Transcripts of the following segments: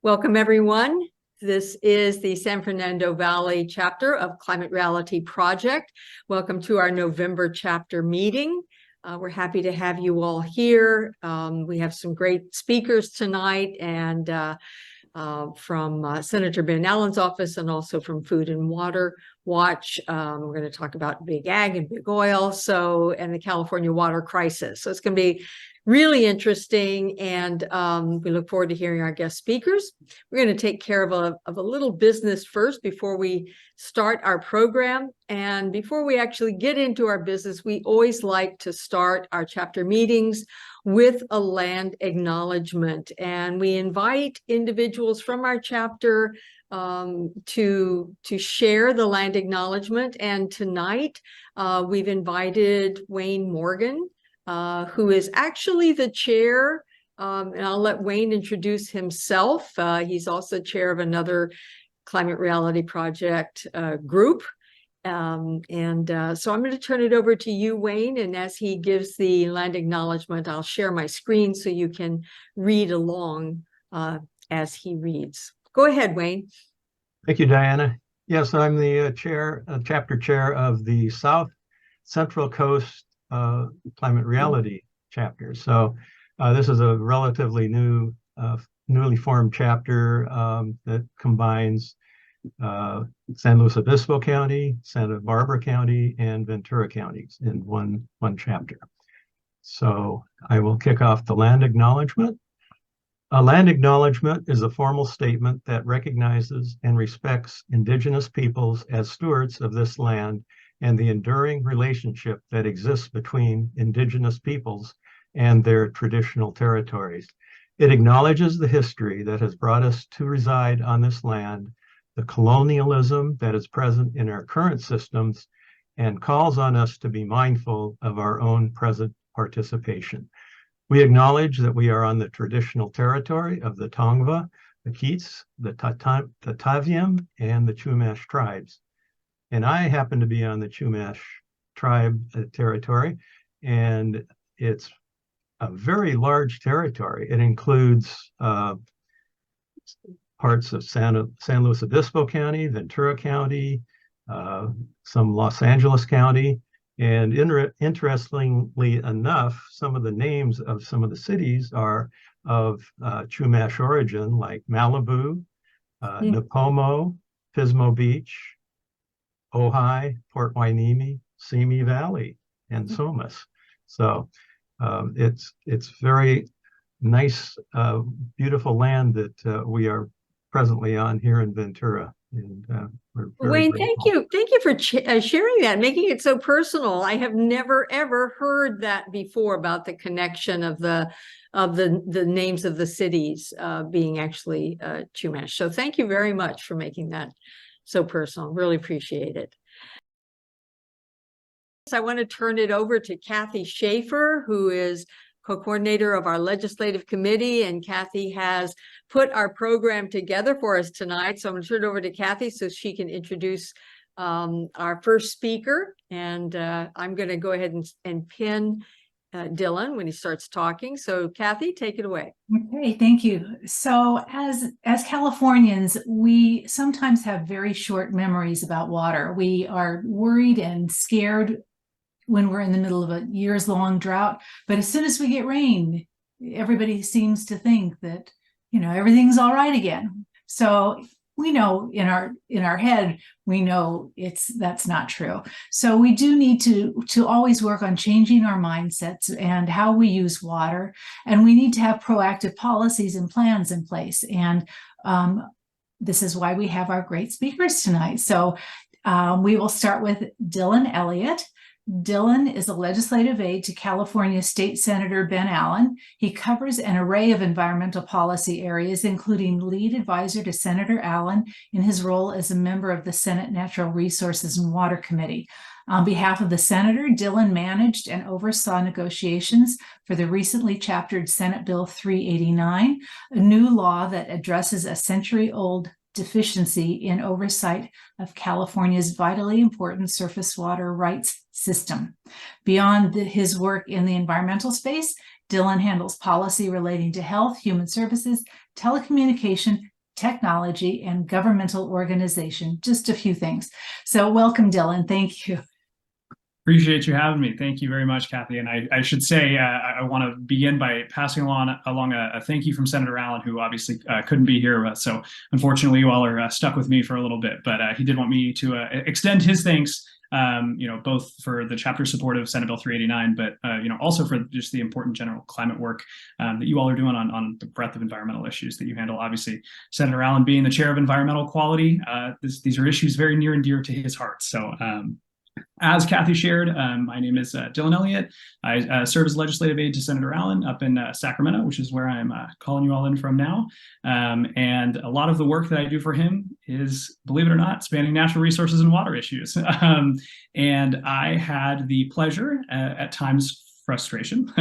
Welcome, everyone. This is the San Fernando Valley chapter of Climate Reality Project. Welcome to our November chapter meeting. We're happy to have you all here. We have some great speakers tonight, and from Senator Ben Allen's office and also from Food and Water Watch. We're going to talk about big ag and big oil, and the California water crisis. So it's going to be really interesting, and we look forward to hearing our guest speakers. We're going to take care of a little business first before we start our program. And before we actually get into our business, we always like to start our chapter meetings with a land acknowledgement. And we invite individuals from our chapter to share the land acknowledgement. And tonight we've invited Wayne Morgan, who is actually the chair, and I'll let Wayne introduce himself. He's also chair of another Climate Reality Project group. So I'm going to turn it over to you, Wayne, and as he gives the land acknowledgement, I'll share my screen so you can read along as he reads. Go ahead, Wayne. Thank you, Diana. Yes, I'm the chapter chair of the South Central Coast Climate Reality chapter. So this is a relatively newly formed chapter that combines San Luis Obispo County, Santa Barbara County, and Ventura counties in one chapter. So I will kick off the land acknowledgement. A land acknowledgement is a formal statement that recognizes and respects Indigenous peoples as stewards of this land and the enduring relationship that exists between Indigenous peoples and their traditional territories. It acknowledges the history that has brought us to reside on this land, the colonialism that is present in our current systems, and calls on us to be mindful of our own present participation. We acknowledge that we are on the traditional territory of the Tongva, the Keats, the Taviam, and the Chumash tribes. And I happen to be on the Chumash tribe territory, and it's a very large territory. It includes parts of San Luis Obispo County, Ventura County, some Los Angeles County, and interestingly enough, some of the names of some of the cities are of Chumash origin, like Malibu, Nipomo, Pismo Beach, Ojai, Port Hueneme, Simi Valley, and Somas. So it's very nice, beautiful land that we are presently on here in Ventura. And Wayne, grateful. Thank you for sharing that, making it so personal. I have never ever heard that before about the connection of the names of the cities being actually Chumash. So thank you very much for making that so personal. Really appreciate it. I want to turn it over to Kathy Schaefer, who is co-coordinator of our legislative committee, and Kathy has put our program together for us tonight. So I'm going to turn it over to Kathy so she can introduce our first speaker, and I'm going to go ahead and pin Dylan when he starts talking. So Kathy, take it away. Okay, thank you. So as Californians, we sometimes have very short memories about water. We are worried and scared when we're in the middle of a years-long drought, but as soon as we get rain, everybody seems to think that, everything's all right again. So we know in our head, we know that's not true. So we do need to always work on changing our mindsets and how we use water, and we need to have proactive policies and plans in place. And this is why we have our great speakers tonight. So we will start with Dylan Elliott. Dylan is a legislative aide to California State Senator Ben Allen. He covers an array of environmental policy areas, including lead advisor to Senator Allen in his role as a member of the Senate Natural Resources and Water Committee. On behalf of the senator, Dylan managed and oversaw negotiations for the recently chaptered Senate Bill 389, a new law that addresses a century-old deficiency in oversight of California's vitally important surface water rights system. Beyond his work in the environmental space, Dylan handles policy relating to health, human services, telecommunication, technology, and governmental organization. Just a few things. So welcome, Dylan. Thank you. Appreciate you having me. Thank you very much, Kathy. And I should say, I want to begin by passing along a thank you from Senator Allen, who obviously couldn't be here. So unfortunately, you all are stuck with me for a little bit. But he did want me to extend his thanks, both for the chapter support of Senate Bill 389, but also for just the important general climate work that you all are doing on the breadth of environmental issues that you handle. Obviously, Senator Allen being the chair of environmental quality, these are issues very near and dear to his heart. So. As Kathy shared, my name is Dylan Elliott. I serve as legislative aide to Senator Allen up in Sacramento, which is where I'm calling you all in from now. And a lot of the work that I do for him is, believe it or not, spanning natural resources and water issues. And I had the pleasure, at times frustration,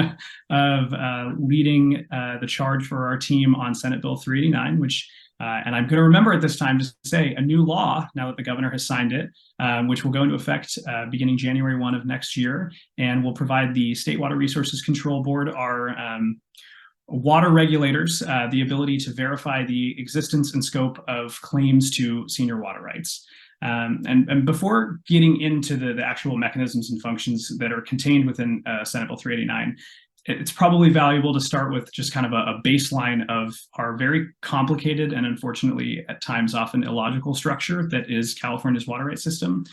of leading the charge for our team on Senate Bill 389, which and I'm going to remember at this time to say a new law, now that the governor has signed it, which will go into effect beginning January 1 of next year, and will provide the State Water Resources Control Board, our water regulators, the ability to verify the existence and scope of claims to senior water rights. And before getting into the actual mechanisms and functions that are contained within Senate Bill 389, it's probably valuable to start with just kind of a baseline of our very complicated and unfortunately at times often illogical structure that is California's water rights system.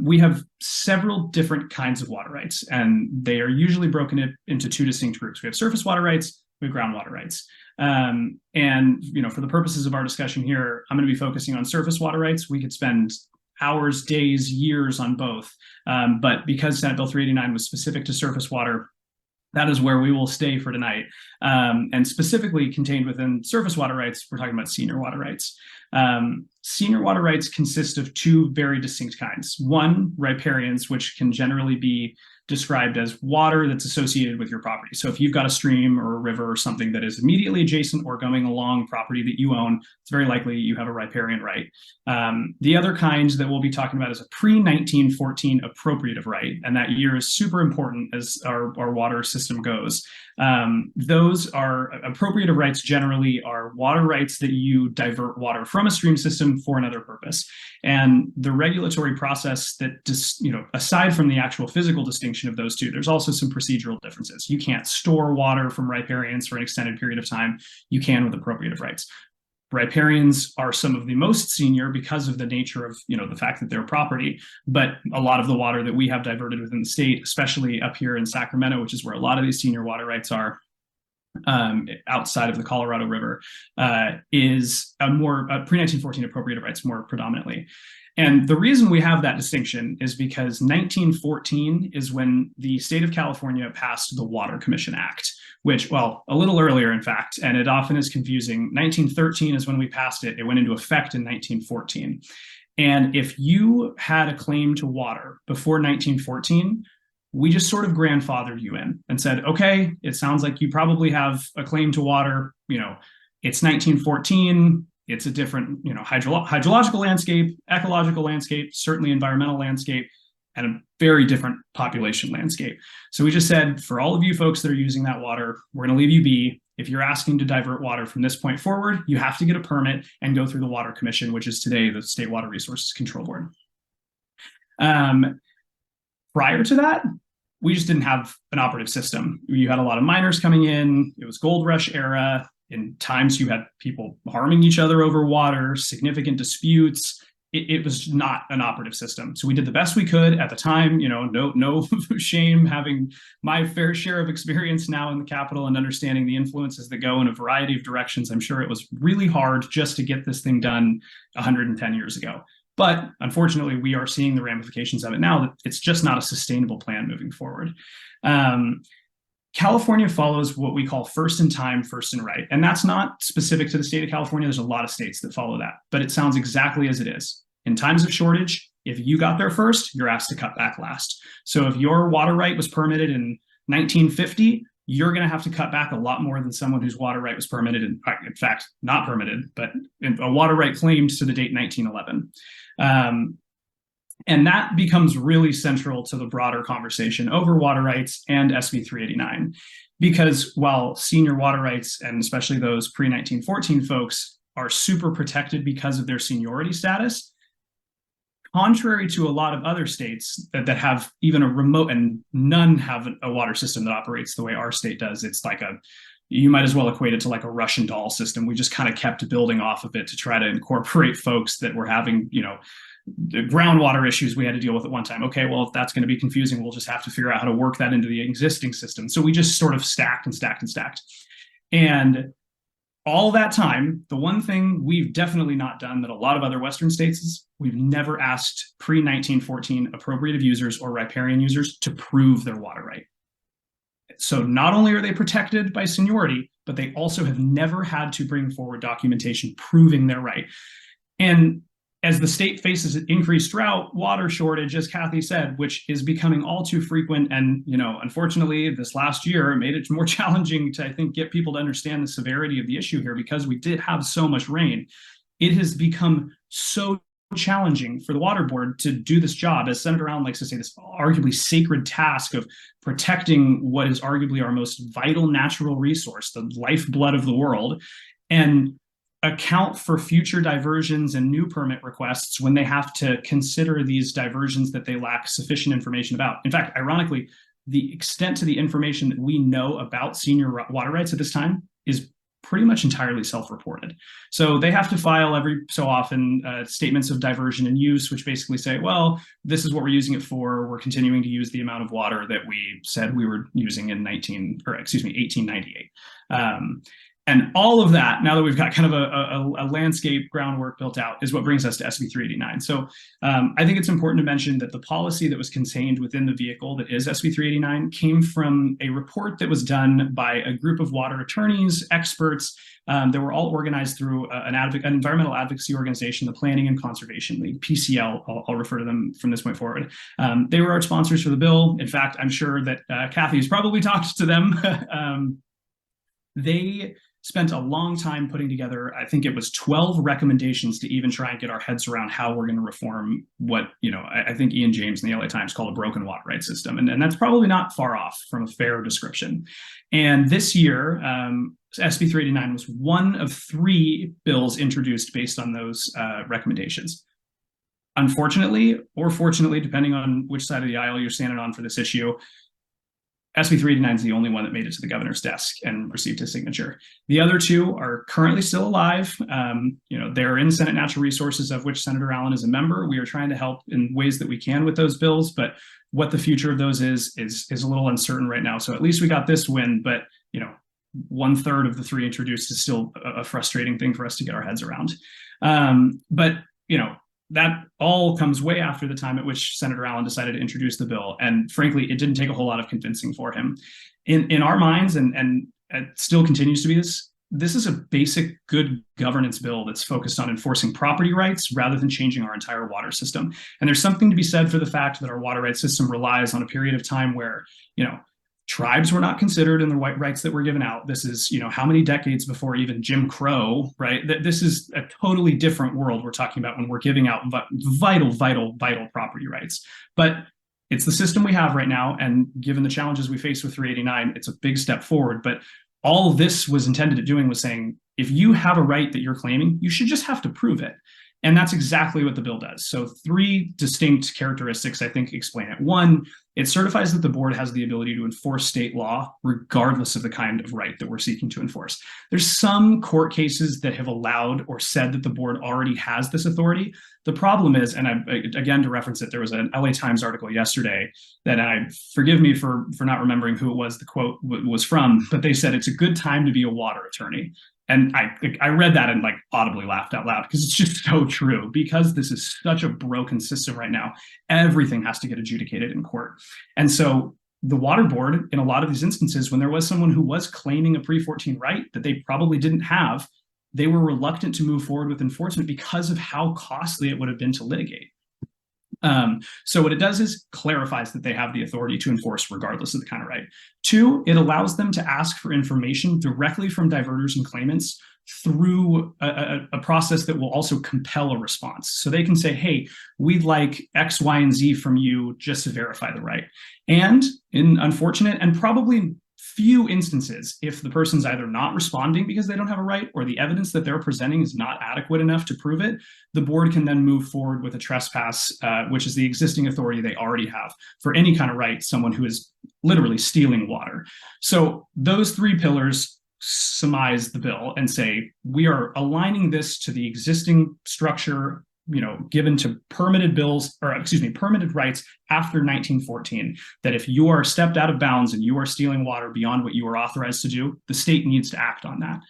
We have several different kinds of water rights, and they are usually broken into two distinct groups. We have surface water rights, we have groundwater rights. And for the purposes of our discussion here, I'm going to be focusing on surface water rights. We could spend hours, days, years on both. But because Senate Bill 389 was specific to surface water, that is where we will stay for tonight. And specifically contained within surface water rights, we're talking about senior water rights. Senior water rights consist of two very distinct kinds. One, riparians, which can generally be described as water that's associated with your property. So if you've got a stream or a river or something that is immediately adjacent or going along property that you own, it's very likely you have a riparian right. The other kind that we'll be talking about is a pre-1914 appropriative right, and that year is super important as our water system goes. Those are appropriative rights, generally are water rights that you divert water from a stream system for another purpose. And the regulatory process that aside from the actual physical distinction of those two, there's also some procedural differences. You can't store water from riparians for an extended period of time. You can with appropriative rights. Riparians are some of the most senior because of the nature of the fact that they're property, but a lot of the water that we have diverted within the state, especially up here in Sacramento, which is where a lot of these senior water rights are, outside of the Colorado River, is a pre-1914 appropriative rights more predominantly. And the reason we have that distinction is because 1914 is when the state of California passed the Water Commission Act, which, well, a little earlier, in fact, and it often is confusing. 1913 is when we passed it. It went into effect in 1914. And if you had a claim to water before 1914, we just sort of grandfathered you in and said, okay, it sounds like you probably have a claim to water. It's 1914. It's a different, hydrological landscape, ecological landscape, certainly environmental landscape, and a very different population landscape. So we just said, for all of you folks that are using that water, we're going to leave you be. If you're asking to divert water from this point forward, you have to get a permit and go through the Water Commission, which is today the State Water Resources Control Board. Prior to that, we just didn't have an operative system. You had a lot of miners coming in. It was gold rush era. In times you had people harming each other over water, significant disputes. It was not an operative system. So we did the best we could at the time, no shame having my fair share of experience now in the Capitol and understanding the influences that go in a variety of directions. I'm sure it was really hard just to get this thing done 110 years ago. But unfortunately, we are seeing the ramifications of it now, that it's just not a sustainable plan moving forward. California follows what we call first in time, first in right. And that's not specific to the state of California. There's a lot of states that follow that, but it sounds exactly as it is. In times of shortage, if you got there first, you're asked to cut back last. So if your water right was permitted in 1950, you're going to have to cut back a lot more than someone whose water right was permitted, in fact, not permitted, but a water right claimed to the date 1911. And that becomes really central to the broader conversation over water rights and SB 389. Because while senior water rights, and especially those pre-1914 folks, are super protected because of their seniority status, contrary to a lot of other states that have even a remote, and none have a water system that operates the way our state does. It's like you might as well equate it to like a Russian doll system. We just kind of kept building off of it to try to incorporate folks that were having, the groundwater issues we had to deal with at one time. Okay, well, if that's going to be confusing, we'll just have to figure out how to work that into the existing system. So we just sort of stacked and stacked and stacked. And all that time, the one thing we've definitely not done that a lot of other Western states is we've never asked pre-1914 appropriative users or riparian users to prove their water right. So not only are they protected by seniority, but they also have never had to bring forward documentation proving their right. And as the state faces increased drought, water shortage, as Kathy said, which is becoming all too frequent, and unfortunately, this last year made it more challenging to, I think, get people to understand the severity of the issue here, because we did have so much rain. It has become so challenging for the water board to do this job, as Senator Allen likes to say, this arguably sacred task of protecting what is arguably our most vital natural resource, the lifeblood of the world, and account for future diversions and new permit requests when they have to consider these diversions that they lack sufficient information about. In fact, ironically, the extent to the information that we know about senior water rights at this time is pretty much entirely self-reported. So they have to file every so often statements of diversion and use, which basically say, well, this is what we're using it for. We're continuing to use the amount of water that we said we were using in 1898. And all of that, now that we've got kind of a landscape groundwork built out, is what brings us to SB 389. So I think it's important to mention that the policy that was contained within the vehicle that is SB 389 came from a report that was done by a group of water attorneys, experts, that were all organized through an environmental advocacy organization, the Planning and Conservation League, PCL. I'll refer to them from this point forward. They were our sponsors for the bill. In fact, I'm sure that Kathy's probably talked to them. They spent a long time putting together, I think it was 12 recommendations to even try and get our heads around how we're going to reform what, I think Ian James in the LA Times called a broken water rights system. And that's probably not far off from a fair description. And this year, SB 389 was one of 3 bills introduced based on those recommendations. Unfortunately, or fortunately, depending on which side of the aisle you're standing on for this issue, SB 389 is the only one that made it to the governor's desk and received his signature. The other 2 are currently still alive. They're in Senate Natural Resources, of which Senator Allen is a member. We are trying to help in ways that we can with those bills, but what the future of those is a little uncertain right now. So at least we got this win, but 1/3 of the 3 introduced is still a frustrating thing for us to get our heads around. That all comes way after the time at which Senator Allen decided to introduce the bill. And frankly, it didn't take a whole lot of convincing for him. In our minds, and it still continues to be this is a basic good governance bill that's focused on enforcing property rights rather than changing our entire water system. And there's something to be said for the fact that our water rights system relies on a period of time where, tribes were not considered in the rights that were given out. This is, how many decades before even Jim Crow, right? This is a totally different world we're talking about when we're giving out vital property rights. But it's the system we have right now. And given the challenges we face with 389, it's a big step forward. But all this was intended at doing was saying, if you have a right that you're claiming, you should just have to prove it. And that's exactly what the bill does. So 3 distinct characteristics, I think, explain it. 1, it certifies that the board has the ability to enforce state law regardless of the kind of right that we're seeking to enforce. There's some court cases that have allowed or said that the board already has this authority. The problem is, and again, to reference it, there was an LA Times article yesterday that forgive me for not remembering who it was the quote was from, but they said it's a good time to be a water attorney. And I read that and audibly laughed out loud, because it's just so true. Because this is such a broken system right now, everything has to get adjudicated in court. And so the water board, in a lot of these instances, when there was someone who was claiming a pre-14 right that they probably didn't have, they were reluctant to move forward with enforcement because of how costly it would have been to litigate. So what it does is clarifies that they have the authority to enforce regardless of the kind of right. 2, it allows them to ask for information directly from diverters and claimants through a process that will also compel a response. So they can say, hey, we'd like X, Y, and Z from you just to verify the right. And in unfortunate and probably few instances, if the person's either not responding because they don't have a right, or the evidence that they're presenting is not adequate enough to prove it, the board can then move forward with a trespass, which is the existing authority they already have for any kind of right, someone who is literally stealing water. So those three pillars surmise the bill and say, we are aligning this to the existing structure, given to permitted rights after 1914, that if you are stepped out of bounds and you are stealing water beyond what you are authorized to do, the state needs to act on that.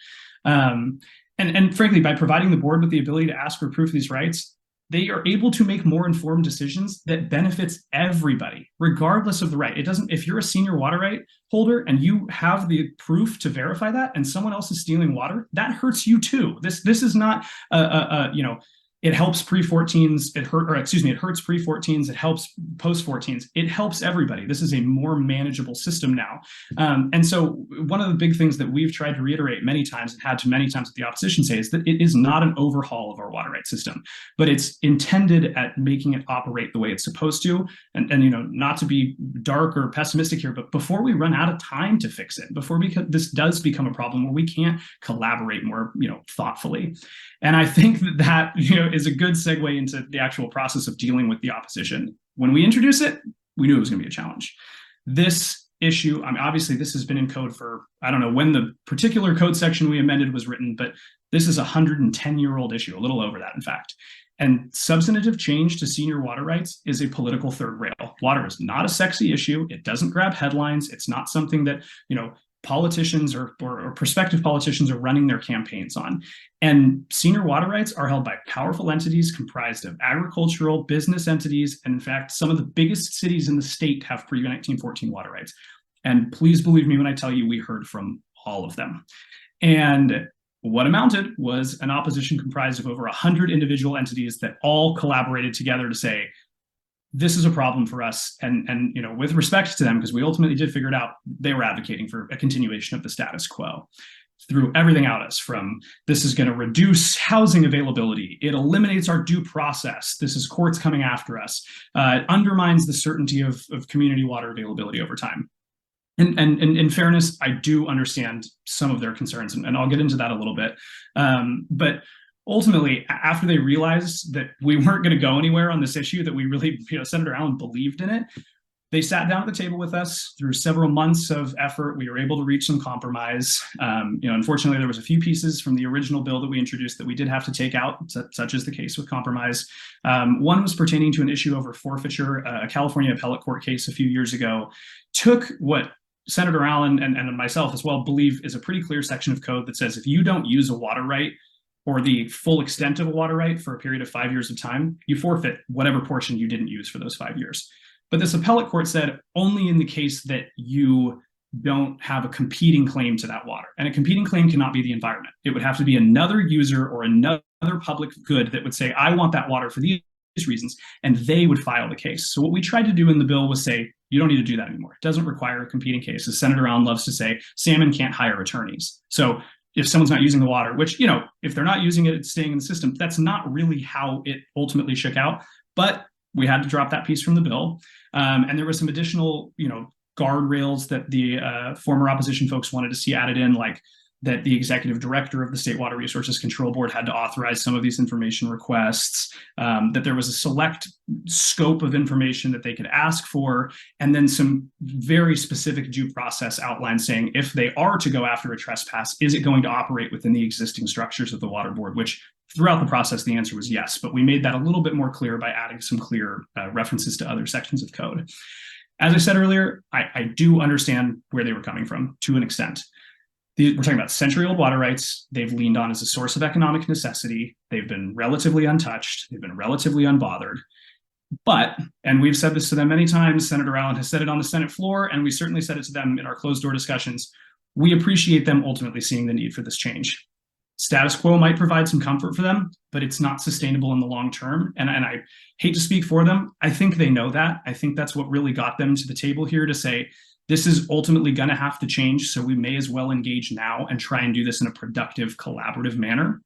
And frankly, by providing the board with the ability to ask for proof of these rights, they are able to make more informed decisions that benefits everybody, regardless of the right. It doesn't, if you're a senior water right holder and you have the proof to verify that, and someone else is stealing water, that hurts you too. This is not it helps pre-14s, it hurts pre-14s, it helps post-14s, it helps everybody. This is a more manageable system now. And so one of the big things that we've tried to reiterate many times and had to many times with the opposition say is that it is not an overhaul of our water rights system, but it's intended at making it operate the way it's supposed to. And not to be dark or pessimistic here, but before we run out of time to fix it, before this does become a problem where we can't collaborate more, thoughtfully. And I think that is a good segue into the actual process of dealing with the opposition. When we introduce it, we knew it was going to be a challenge. This issue, obviously this has been in code for, I don't know when the particular code section we amended was written, but this is a 110-year-old issue, a little over that, in fact. And substantive change to senior water rights is a political third rail. Water is not a sexy issue. It doesn't grab headlines. It's not something that, politicians or prospective politicians are running their campaigns on. And senior water rights are held by powerful entities comprised of agricultural, business entities. And in fact, some of the biggest cities in the state have pre-1914 water rights. And please believe me when I tell you, we heard from all of them. And what amounted was an opposition comprised of over 100 individual entities that all collaborated together to say, this is a problem for us. And with respect to them, because we ultimately did figure it out, they were advocating for a continuation of the status quo. Threw everything at us from, this is going to reduce housing availability. It eliminates our due process. This is courts coming after us. It undermines the certainty of community water availability over time. And in fairness, I do understand some of their concerns, and I'll get into that a little bit. But ultimately, after they realized that we weren't going to go anywhere on this issue, that we really, Senator Allen believed in it, they sat down at the table with us. Through several months of effort, we were able to reach some compromise. Unfortunately, there was a few pieces from the original bill that we introduced that we did have to take out, such as the case with compromise. One was pertaining to an issue over forfeiture. A California appellate court case a few years ago took what Senator Allen and myself as well believe is a pretty clear section of code that says if you don't use a water right or the full extent of a water right for a period of 5 years of time, you forfeit whatever portion you didn't use for those 5 years. But this appellate court said only in the case that you don't have a competing claim to that water. And a competing claim cannot be the environment. It would have to be another user or another public good that would say, I want that water for these reasons, and they would file the case. So what we tried to do in the bill was say, you don't need to do that anymore. It doesn't require a competing case. As Senator Allen loves to say, salmon can't hire attorneys. So if someone's not using the water, which, if they're not using it, it's staying in the system. That's not really how it ultimately shook out. But we had to drop that piece from the bill. And there was some additional, guardrails that the former opposition folks wanted to see added in, like that the executive director of the State Water Resources Control Board had to authorize some of these information requests, that there was a select scope of information that they could ask for, and then some very specific due process outlines saying if they are to go after a trespass, is it going to operate within the existing structures of the water board, which throughout the process, the answer was yes, but we made that a little bit more clear by adding some clear references to other sections of code. As I said earlier, I do understand where they were coming from to an extent. We're talking about century-old water rights. They've leaned on as a source of economic necessity. They've been relatively untouched. They've been relatively unbothered. But, and we've said this to them many times, Senator Allen has said it on the Senate floor, and we certainly said it to them in our closed-door discussions, we appreciate them ultimately seeing the need for this change. Status quo might provide some comfort for them, but it's not sustainable in the long term. And I hate to speak for them. I think they know that. I think that's what really got them to the table here to say, this is ultimately going to have to change, so we may as well engage now and try and do this in a productive, collaborative manner.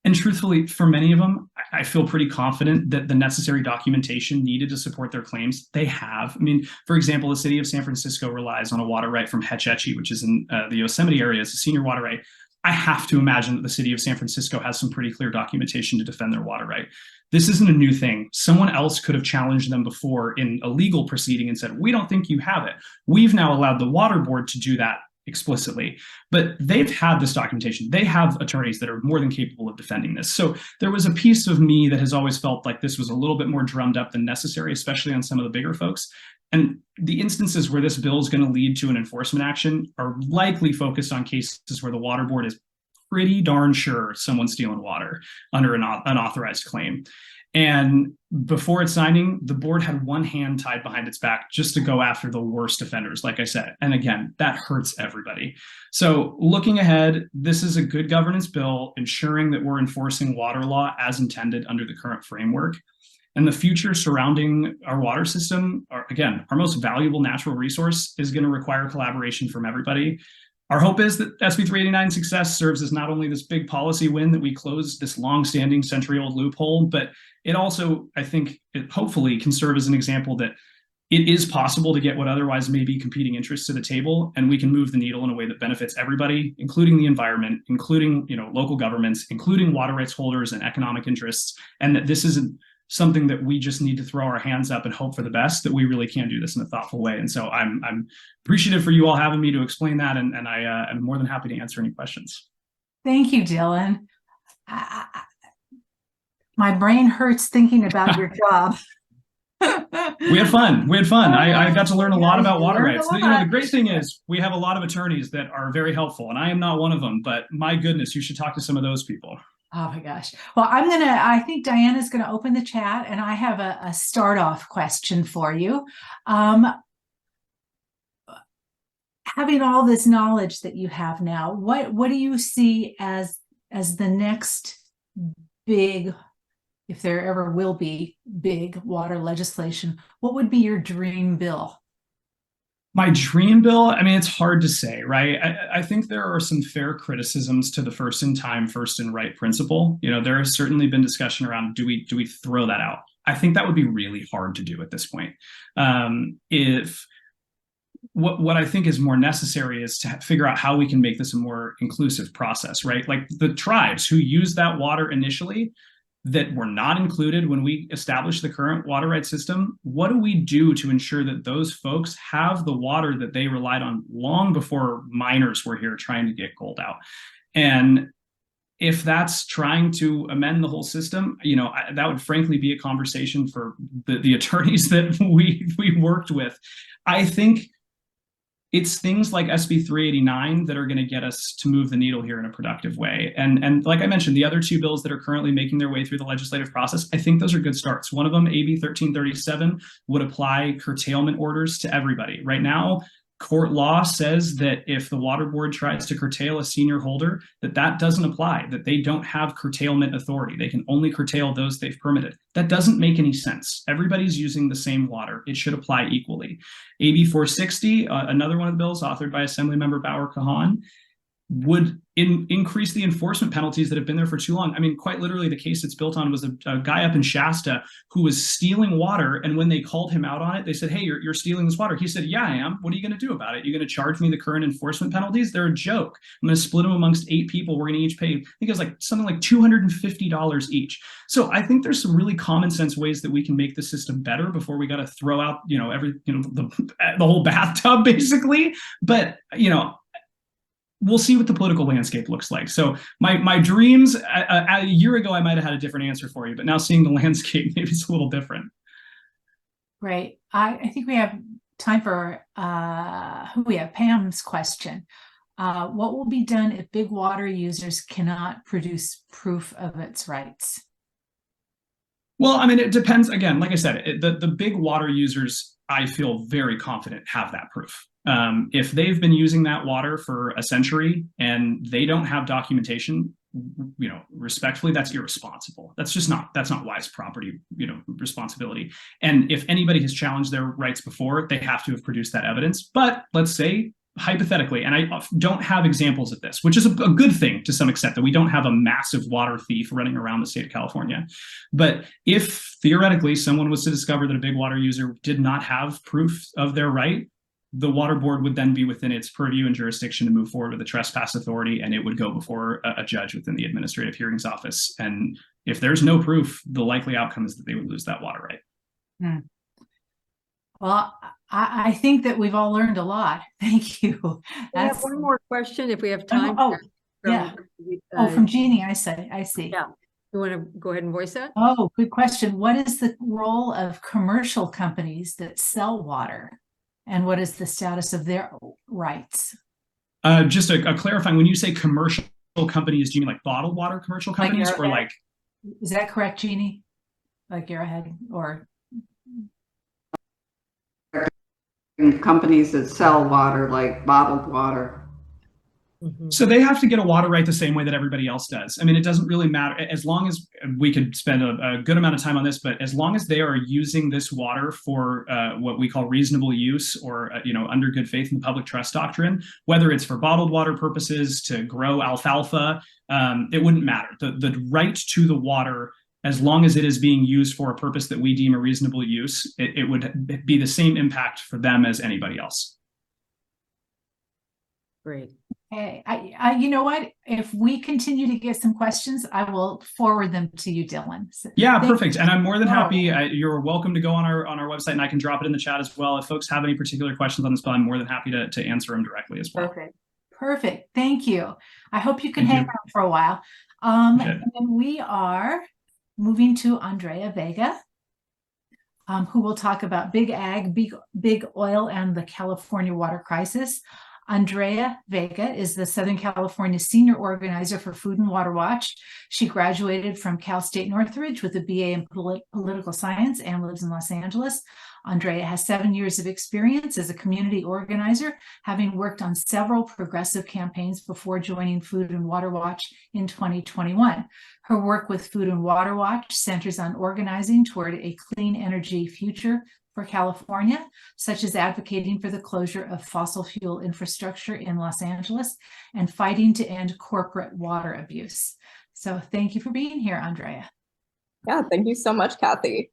And truthfully, for many of them, I feel pretty confident that the necessary documentation needed to support their claims, they have. I mean, for example, the city of San Francisco relies on a water right from Hetch Hetchy, which is in the Yosemite area. It's a senior water right. I have to imagine that the city of San Francisco has some pretty clear documentation to defend their water right. This isn't a new thing. Someone else could have challenged them before in a legal proceeding and said, we don't think you have it. We've now allowed the water board to do that explicitly, but they've had this documentation. They have attorneys that are more than capable of defending this. So there was a piece of me that has always felt like this was a little bit more drummed up than necessary, especially on some of the bigger folks. And the instances where this bill is going to lead to an enforcement action are likely focused on cases where the water board is pretty darn sure someone's stealing water under an unauthorized claim. And before its signing, the board had one hand tied behind its back just to go after the worst offenders, like I said. And again, that hurts everybody. So looking ahead, this is a good governance bill, ensuring that we're enforcing water law as intended under the current framework. And the future surrounding our water system, again, our most valuable natural resource, is going to require collaboration from everybody. Our hope is that SB 389 success serves as not only this big policy win that we close this long-standing century-old loophole, but it also, I think, it hopefully can serve as an example that it is possible to get what otherwise may be competing interests to the table, and we can move the needle in a way that benefits everybody, including the environment, including local governments, including water rights holders and economic interests, and that this isn't something that we just need to throw our hands up and hope for the best, that we really can do this in a thoughtful way. And so I'm appreciative for you all having me to explain that, and I am more than happy to answer any questions. Thank you, Dylan. My brain hurts thinking about your job. We had fun. I got to learn a lot about water learned a rights. lot. The great thing is we have a lot of attorneys that are very helpful, and I am not one of them, but my goodness, you should talk to some of those people. Oh my gosh. Well, I think Diana's going to open the chat, and I have a start off question for you. Having all this knowledge that you have now, what do you see as the next big, if there ever will be big water legislation? What would be your dream bill? My dream bill, I mean, it's hard to say, right? I think there are some fair criticisms to the first in time, first in right principle. There has certainly been discussion around, do we throw that out? I think that would be really hard to do at this point. If what I think is more necessary is to figure out how we can make this a more inclusive process, right? Like the tribes who use that water initially, that were not included when we established the current water rights system, what do we do to ensure that those folks have the water that they relied on long before miners were here trying to get gold out? And if that's trying to amend the whole system, that would frankly be a conversation for the attorneys that we worked with. I think it's things like SB 389 that are going to get us to move the needle here in a productive way. And like I mentioned, the other two bills that are currently making their way through the legislative process, I think those are good starts. One of them, AB 1337, would apply curtailment orders to everybody. Right now, court law says that if the water board tries to curtail a senior holder, that doesn't apply, that they don't have curtailment authority. They can only curtail those they've permitted. That doesn't make any sense. Everybody's using the same water. It should apply equally. AB 460, another one of the bills authored by Assemblymember Bauer Kahan, would increase the enforcement penalties that have been there for too long. I mean, quite literally, the case it's built on was a guy up in Shasta who was stealing water. And when they called him out on it, they said, hey, you're stealing this water. He said, yeah, I am. What are you going to do about it? You're going to charge me the current enforcement penalties? They're a joke. I'm going to split them amongst 8 people. We're going to each pay, I think it was like something like $250 each. So I think there's some really common sense ways that we can make the system better before we got to throw out, the whole bathtub basically. But, we'll see what the political landscape looks like. So my dreams, a year ago, I might have had a different answer for you, but now seeing the landscape, maybe it's a little different. Great. I think we have time for Pam's question. What will be done if big water users cannot produce proof of its rights? Well, I mean, it depends. Again, like I said, the big water users, I feel very confident, have that proof. If they've been using that water for a century and they don't have documentation, respectfully, that's irresponsible. That's not wise property, responsibility. And if anybody has challenged their rights before, they have to have produced that evidence. But let's say hypothetically, and I don't have examples of this, which is a good thing to some extent, that we don't have a massive water thief running around the state of California. But if theoretically someone was to discover that a big water user did not have proof of their right, the water board would then be within its purview and jurisdiction to move forward with a trespass authority, and it would go before a judge within the administrative hearings office. And if there's no proof, the likely outcome is that they would lose that water right. Well, I think that we've all learned a lot. Thank you. We have one more question if we have time. Oh, yeah. From, from Jeannie, I see. Yeah. You want to go ahead and voice that? Oh, good question. What is the role of commercial companies that sell water? And what is the status of their rights? Just a clarifying, when you say commercial companies, do you mean like bottled water commercial companies, or like? Is that correct, Jeannie? Like Arrowhead or? Companies that sell water, like bottled water. So they have to get a water right the same way that everybody else does. I mean, it doesn't really matter, as long as we could spend a good amount of time on this, but as long as they are using this water for what we call reasonable use, or under good faith in the public trust doctrine, whether it's for bottled water purposes to grow alfalfa, it wouldn't matter. The right to the water, as long as it is being used for a purpose that we deem a reasonable use, it would be the same impact for them as anybody else. Great. Hey, you know what? If we continue to get some questions, I will forward them to you, Dylan. So yeah, perfect. And I'm more than happy. You're welcome to go on our website, and I can drop it in the chat as well. If folks have any particular questions on this bill, I'm more than happy to answer them directly as well. Perfect. Thank you. I hope you can hang out for a while. And then we are moving to Andrea Vega, who will talk about big ag, big oil, and the California water crisis. Andrea Vega is the Southern California Senior Organizer for Food and Water Watch. She graduated from Cal State Northridge with a BA in Political Science and lives in Los Angeles. Andrea has 7 years of experience as a community organizer, having worked on several progressive campaigns before joining Food and Water Watch in 2021. Her work with Food and Water Watch centers on organizing toward a clean energy future for California, such as advocating for the closure of fossil fuel infrastructure in Los Angeles and fighting to end corporate water abuse. So thank you for being here, Andrea. Yeah, thank you so much, Kathy.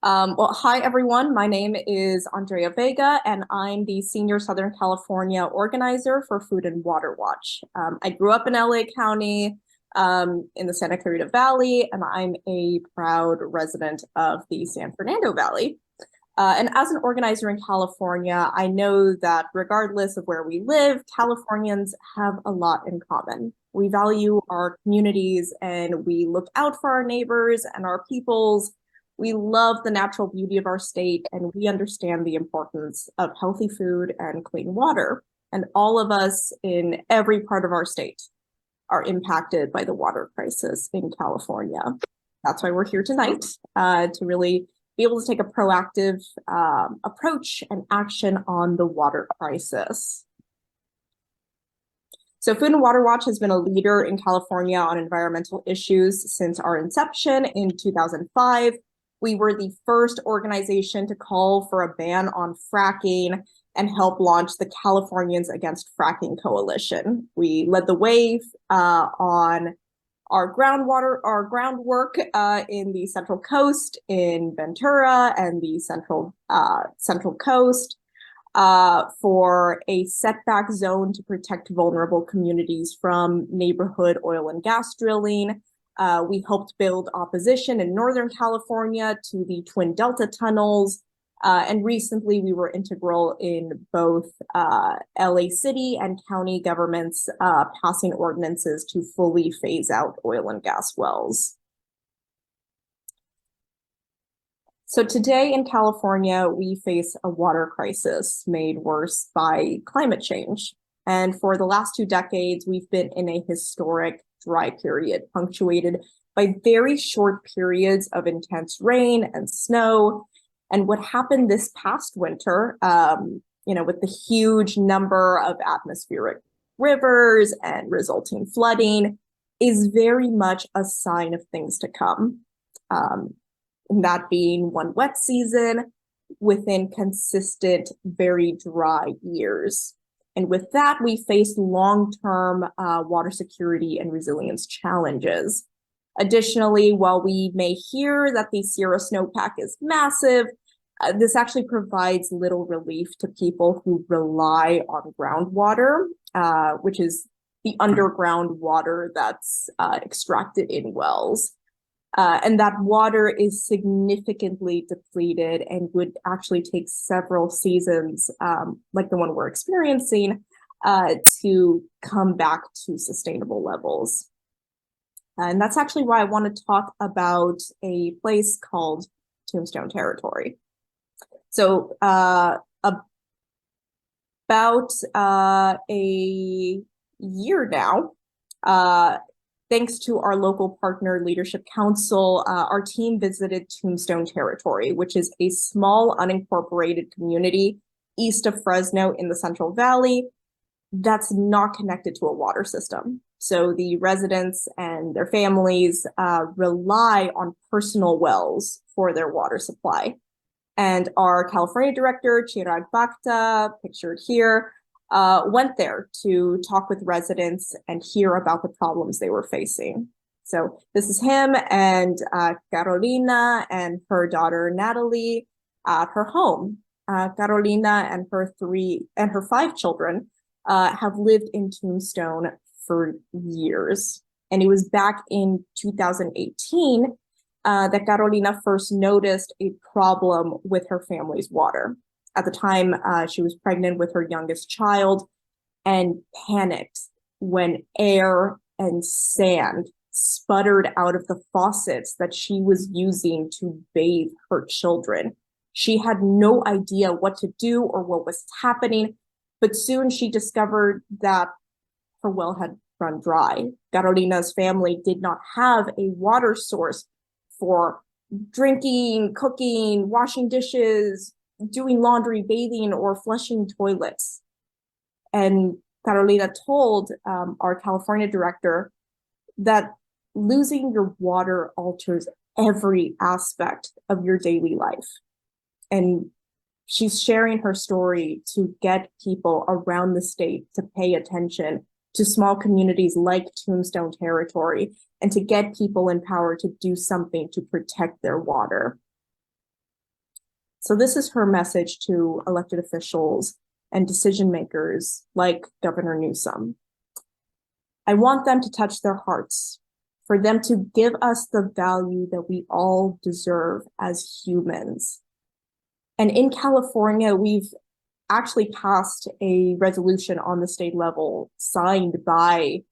Well, hi, everyone. My name is Andrea Vega, and I'm the Senior Southern California Organizer for Food and Water Watch. I grew up in LA County, in the Santa Clarita Valley, and I'm a proud resident of the San Fernando Valley. And as an organizer in California, I know that regardless of where we live, Californians have a lot in common. We value our communities, and we look out for our neighbors and our peoples. We love the natural beauty of our state, and we understand the importance of healthy food and clean water. And all of us in every part of our state are impacted by the water crisis in California. That's why we're here tonight, to really be able to take a proactive approach and action on the water crisis. So Food and Water Watch has been a leader in California on environmental issues since our inception in 2005. We were the first organization to call for a ban on fracking and help launch the Californians Against Fracking Coalition. We led the way on our groundwork in the Central Coast, in Ventura, and the Central Coast for a setback zone to protect vulnerable communities from neighborhood oil and gas drilling. We helped build opposition in Northern California to the Twin Delta tunnels. And recently we were integral in both LA City and county governments passing ordinances to fully phase out oil and gas wells. So today in California, we face a water crisis made worse by climate change. And for the last 2 decades, we've been in a historic dry period, punctuated by very short periods of intense rain and snow. And what happened this past winter, with the huge number of atmospheric rivers and resulting flooding, is very much a sign of things to come. And that being one wet season within consistent, very dry years. And with that, we face long-term water security and resilience challenges. Additionally, while we may hear that the Sierra snowpack is massive, this actually provides little relief to people who rely on groundwater, which is the underground water that's extracted in wells. And that water is significantly depleted and would actually take several seasons, like the one we're experiencing, to come back to sustainable levels. And that's actually why I want to talk about a place called Tombstone Territory. So about a year now, thanks to our local partner Leadership Council, our team visited Tombstone Territory, which is a small unincorporated community east of Fresno in the Central Valley that's not connected to a water system. So the residents and their families rely on personal wells for their water supply. And our California director, Chirag Bhakta, pictured here, went there to talk with residents and hear about the problems they were facing. So this is him and Carolina and her daughter Natalie at her home. Carolina and her 5 children have lived in Tombstone for years. And it was back in 2018 that Carolina first noticed a problem with her family's water. At the time, she was pregnant with her youngest child and panicked when air and sand sputtered out of the faucets that she was using to bathe her children. She had no idea what to do or what was happening, but soon she discovered that her well had run dry. Carolina's family did not have a water source for drinking, cooking, washing dishes, doing laundry, bathing, or flushing toilets. And Carolina told our California director that losing your water alters every aspect of your daily life. And she's sharing her story to get people around the state to pay attention to small communities like Tombstone Territory and to get people in power to do something to protect their water. So this is her message to elected officials and decision makers like Governor Newsom. I want them to touch their hearts, for them to give us the value that we all deserve as humans. And in California, we've actually passed a resolution on the state level signed by,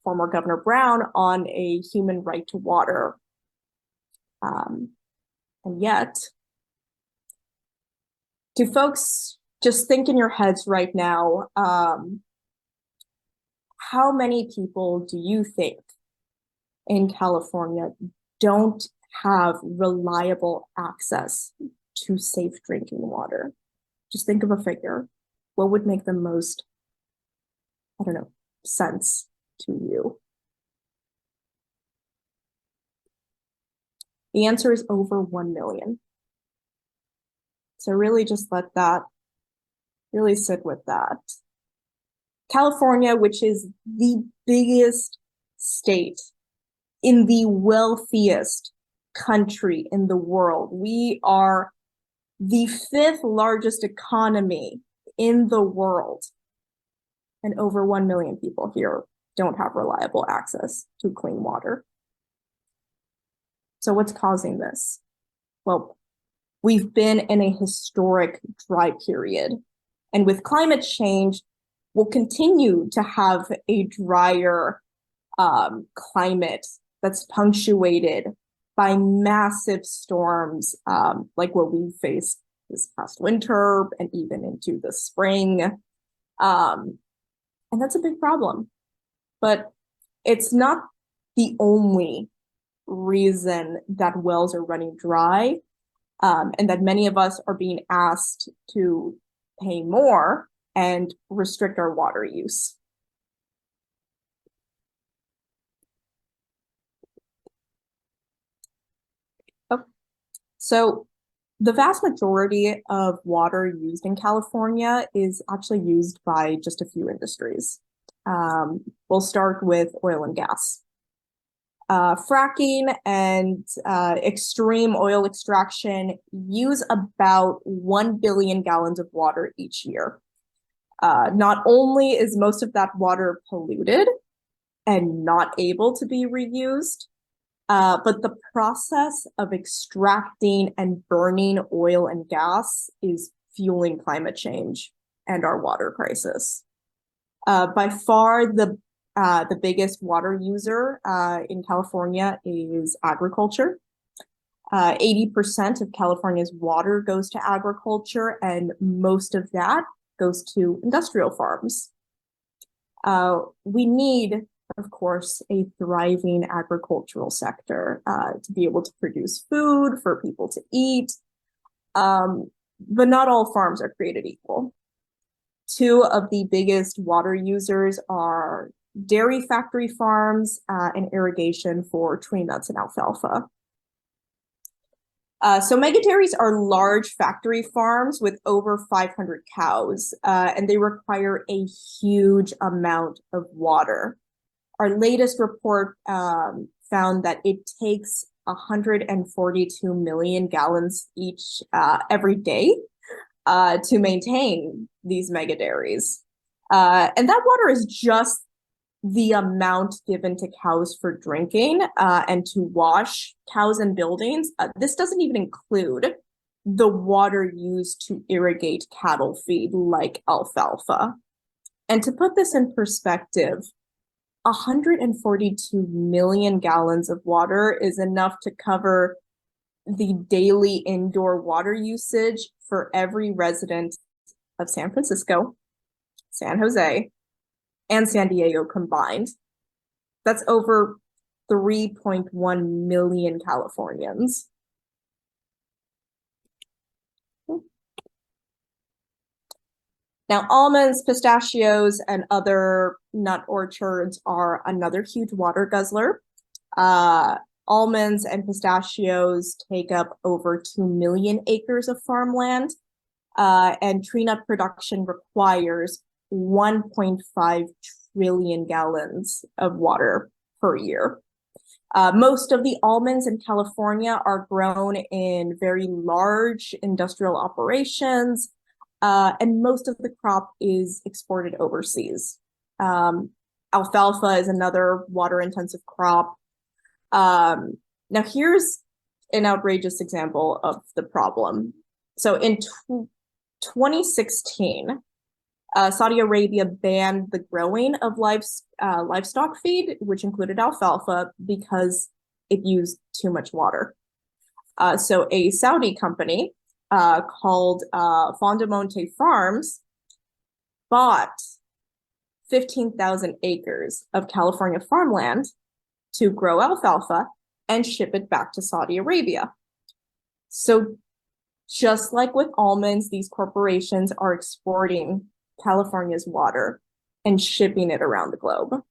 former Governor Brown on a human right to water. And yet, do folks just think in your heads right now, how many people do you think in California don't have reliable access to safe drinking water? Just think of a figure. What would make the most, sense to you? The answer is over 1 million. So really just let that really sit with that. California, which is the biggest state in the wealthiest country in the world. We are the 5th largest economy in the world. And over 1 million people here don't have reliable access to clean water. So what's causing this? Well, we've been in a historic dry period. And with climate change, we'll continue to have a drier climate that's punctuated by massive storms like what we faced this past winter and even into the spring. And that's a big problem. But it's not the only reason that wells are running dry and that many of us are being asked to pay more and restrict our water use. So The vast majority of water used in California is actually used by just a few industries. We'll start with oil and gas. Fracking and extreme oil extraction use about 1 billion gallons of water each year. Not only is most of that water polluted and not able to be reused, but the process of extracting and burning oil and gas is fueling climate change and our water crisis. By far, the biggest water user in California is agriculture. 80% of California's water goes to agriculture, and most of that goes to industrial farms. We need, of course, a thriving agricultural sector to be able to produce food for people to eat. But not all farms are created equal. Two of the biggest water users are dairy factory farms and irrigation for tree nuts and alfalfa. So mega dairies are large factory farms with over 500 cows, and they require a huge amount of water. Our latest report found that it takes 142 million gallons every day to maintain these mega dairies. And that water is just the amount given to cows for drinking and to wash cows and buildings. This doesn't even include the water used to irrigate cattle feed like alfalfa. And to put this in perspective, 142 million gallons of water is enough to cover the daily indoor water usage for every resident of San Francisco, San Jose, and San Diego combined. That's over 3.1 million Californians. Now, almonds, pistachios, and other nut orchards are another huge water guzzler. Almonds and pistachios take up over 2 million acres of farmland, and tree nut production requires 1.5 trillion gallons of water per year. Most of the almonds in California are grown in very large industrial operations, and most of the crop is exported overseas. Alfalfa is another water-intensive crop. Now here's an outrageous example of the problem. So in 2016, Saudi Arabia banned the growing of livestock feed, which included alfalfa, because it used too much water. So a Saudi company called Fondamonte Farms bought 15,000 acres of California farmland to grow alfalfa and ship it back to Saudi Arabia. So just like with almonds, these corporations are exporting California's water and shipping it around the globe.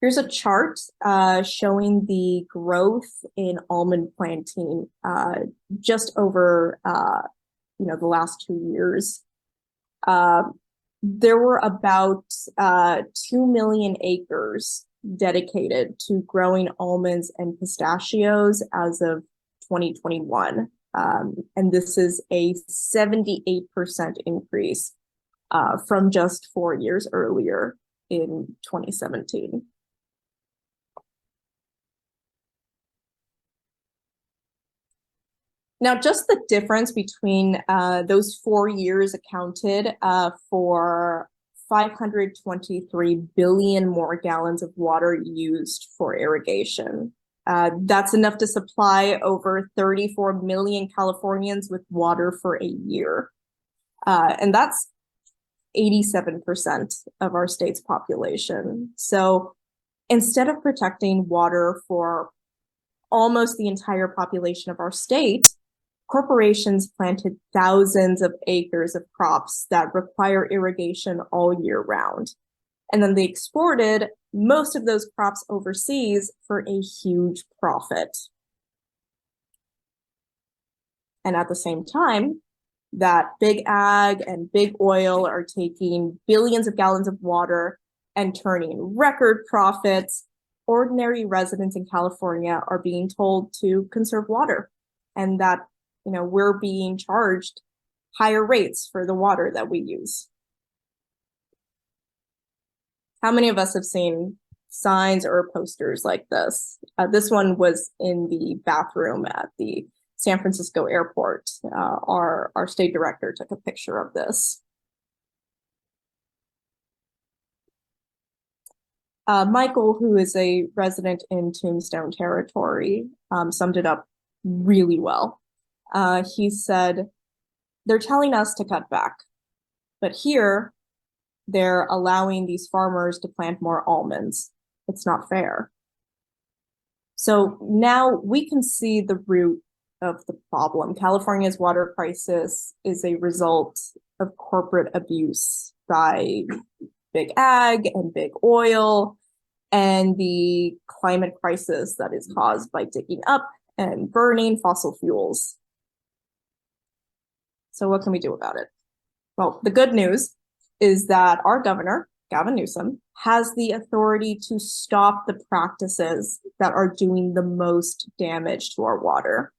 Here's a chart showing the growth in almond planting just over the last 2 years. There were about 2 million acres dedicated to growing almonds and pistachios as of 2021. And this is a 78% increase from just 4 years earlier in 2017. Now, just the difference between those 4 years accounted for 523 billion more gallons of water used for irrigation. That's enough to supply over 34 million Californians with water for a year. And that's 87% of our state's population. So instead of protecting water for almost the entire population of our state, corporations planted thousands of acres of crops that require irrigation all year round. And then they exported most of those crops overseas for a huge profit. And at the same time, that big ag and big oil are taking billions of gallons of water and turning record profits, ordinary residents in California are being told to conserve water, and that, you know, we're being charged higher rates for the water that we use. How many of us have seen signs or posters like this? This one was in the bathroom at the San Francisco airport. Our state director took a picture of this. Michael, who is a resident in Tombstone Territory, summed it up really well. He said, they're telling us to cut back, but here they're allowing these farmers to plant more almonds. It's not fair. So now we can see the root of the problem. California's water crisis is a result of corporate abuse by big ag and big oil, and the climate crisis that is caused by digging up and burning fossil fuels. So what can we do about it? Well, the good news is that our governor, Gavin Newsom, has the authority to stop the practices that are doing the most damage to our water.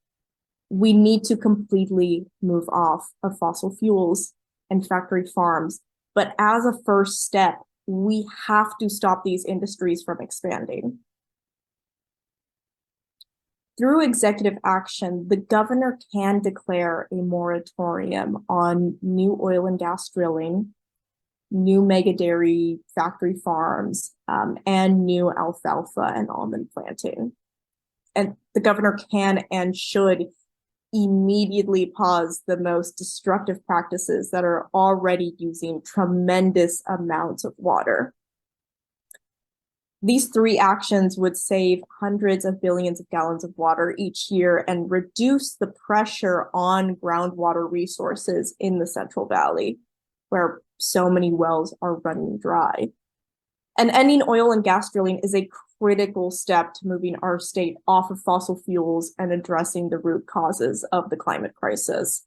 We need to completely move off of fossil fuels and factory farms. But as a first step, we have to stop these industries from expanding. Through executive action, the governor can declare a moratorium on new oil and gas drilling, new mega dairy factory farms, and new alfalfa and almond planting. And the governor can and should immediately pause the most destructive practices that are already using tremendous amounts of water. These three actions would save hundreds of billions of gallons of water each year and reduce the pressure on groundwater resources in the Central Valley, where so many wells are running dry. And ending oil and gas drilling is a critical step to moving our state off of fossil fuels and addressing the root causes of the climate crisis.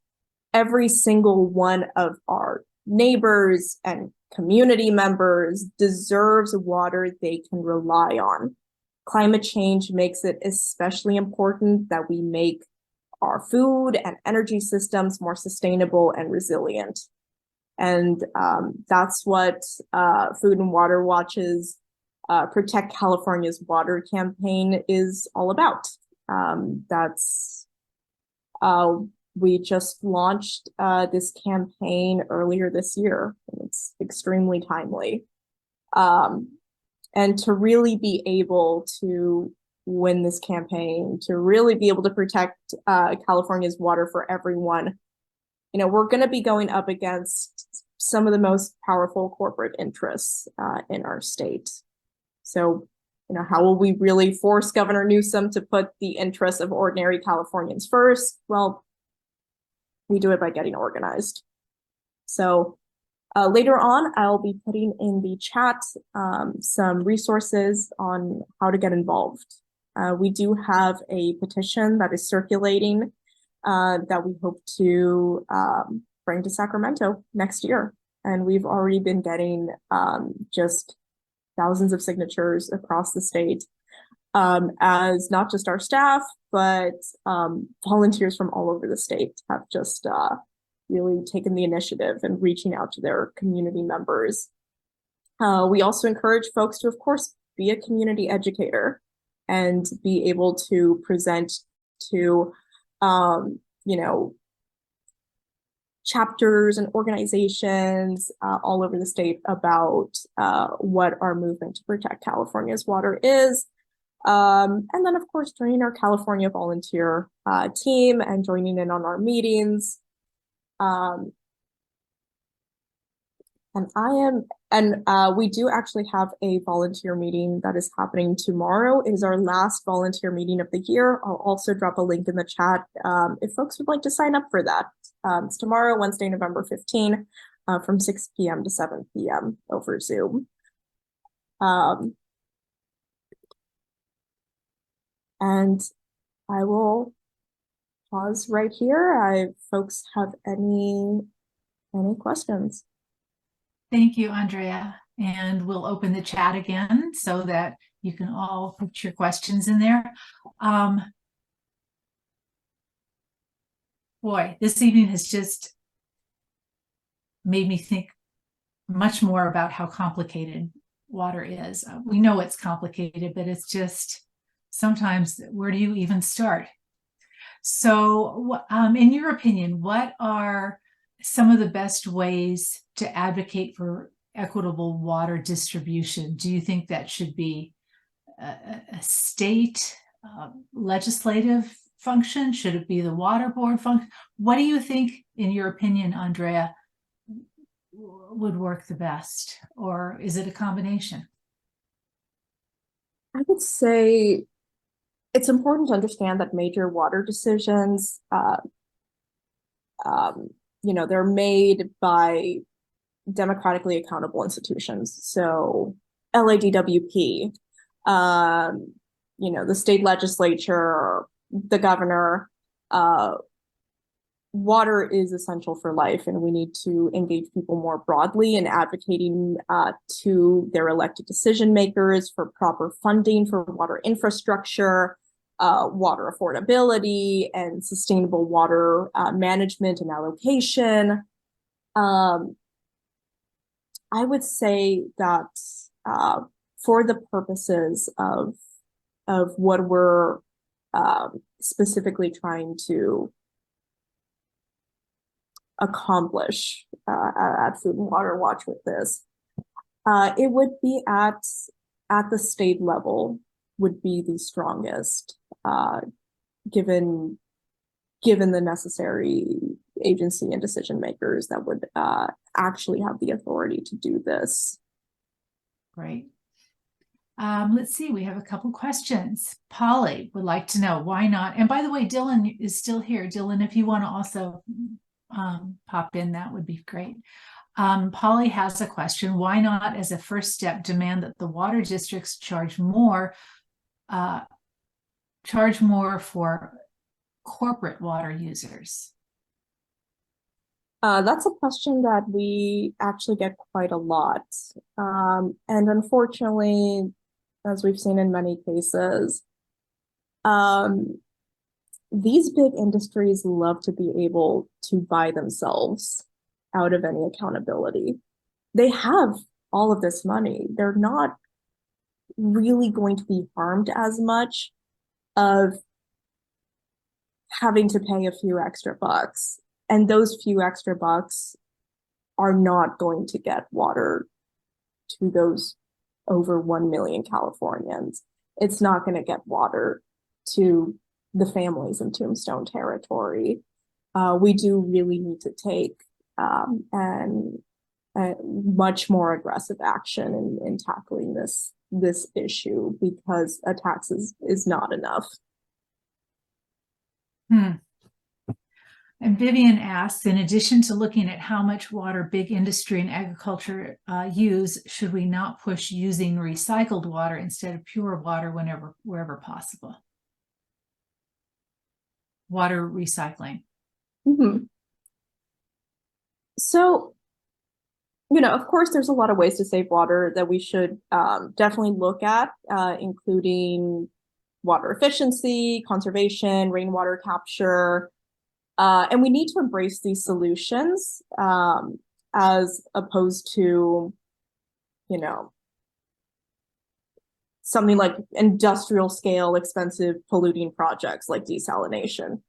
Every single one of our neighbors and community members deserves water they can rely on. Climate change makes it especially important that we make our food and energy systems more sustainable and resilient. And that's what Food and Water Watch's Protect California's Water campaign is all about. We just launched this campaign earlier this year, and it's extremely timely. And to really be able to win this campaign, to really be able to protect California's water for everyone, you know, we're going to be going up against some of the most powerful corporate interests in our state. So, you know, how will we really force Governor Newsom to put the interests of ordinary Californians first? Well, we do it by getting organized. So later on, I'll be putting in the chat some resources on how to get involved. We do have a petition that is circulating that we hope to bring to Sacramento next year. And we've already been getting just thousands of signatures across the state, as not just our staff, but volunteers from all over the state have just really taken the initiative and reaching out to their community members. We also encourage folks to, of course, be a community educator and be able to present to you know, chapters and organizations all over the state about what our movement to protect California's water is. And then, of course, joining our California volunteer team and joining in on our meetings. We do actually have a volunteer meeting that is happening tomorrow. It is our last volunteer meeting of the year. I'll also drop a link in the chat if folks would like to sign up for that. It's tomorrow, Wednesday, November 15, from 6 p.m. to 7 p.m. over Zoom. And I will pause right here. If folks have any questions. Thank you, Andrea. And we'll open the chat again so that you can all put your questions in there. Boy, this evening has just made me think much more about how complicated water is. We know it's complicated, but it's just sometimes, where do you even start? So, in your opinion, what are some of the best ways to advocate for equitable water distribution? Do you think that should be a state legislative function? Should it be the water board function? What do you think, in your opinion, Andrea, would work the best? Or is it a combination? I would say it's important to understand that major water decisions, they're made by democratically accountable institutions. So LADWP, the state legislature, the governor. Water is essential for life, and we need to engage people more broadly in advocating to their elected decision makers for proper funding for water infrastructure, water affordability, and sustainable water management and allocation. I would say that for the purposes of what we're specifically trying to accomplish at Food and Water Watch with this, it would be at the state level would be the strongest, given the necessary agency and decision makers that would actually have the authority to do this. Great. Let's see, we have a couple questions. Polly would like to know why not, and by the way, Dylan is still here. Dylan, if you want to also pop in, that would be great. Polly has a question. Why not, as a first step, demand that the water districts charge more for corporate water users? That's a question that we actually get quite a lot. And unfortunately, as we've seen in many cases, these big industries love to be able to buy themselves out of any accountability. They have all of this money. They're not really going to be harmed as much of having to pay a few extra bucks. And those few extra bucks are not going to get water to those over 1 million Californians. It's not going to get water to the families in Tombstone territory. We do really need to take much more aggressive action in tackling this issue, because a tax is not enough. And Vivian asks, in addition to looking at how much water big industry and agriculture use, should we not push using recycled water instead of pure water wherever possible? Water recycling. Mm-hmm. So, of course, there's a lot of ways to save water that we should definitely look at, including water efficiency, conservation, rainwater capture. And we need to embrace these solutions as opposed to, something like industrial scale, expensive polluting projects like desalination.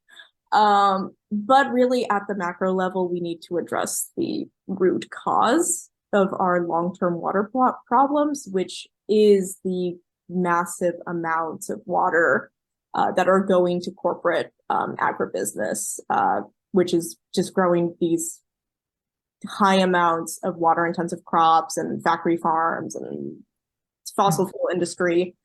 But really at the macro level, we need to address the root cause of our long-term water problems, which is the massive amounts of water that are going to corporate agribusiness, which is just growing these high amounts of water intensive crops and factory farms and fossil fuel industry,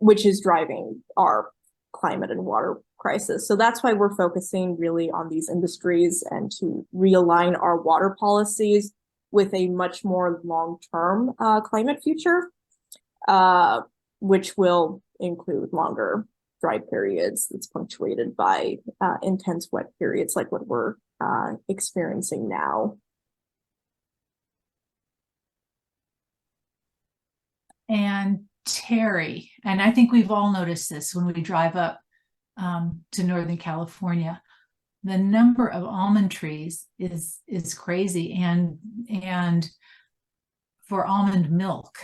which is driving our climate and water crisis. So that's why we're focusing really on these industries and to realign our water policies with a much more long-term climate future, which will include longer dry periods that's punctuated by intense wet periods like what we're experiencing now. And Terry, and I think we've all noticed this when we drive up to Northern California, the number of almond trees is crazy, and for almond milk,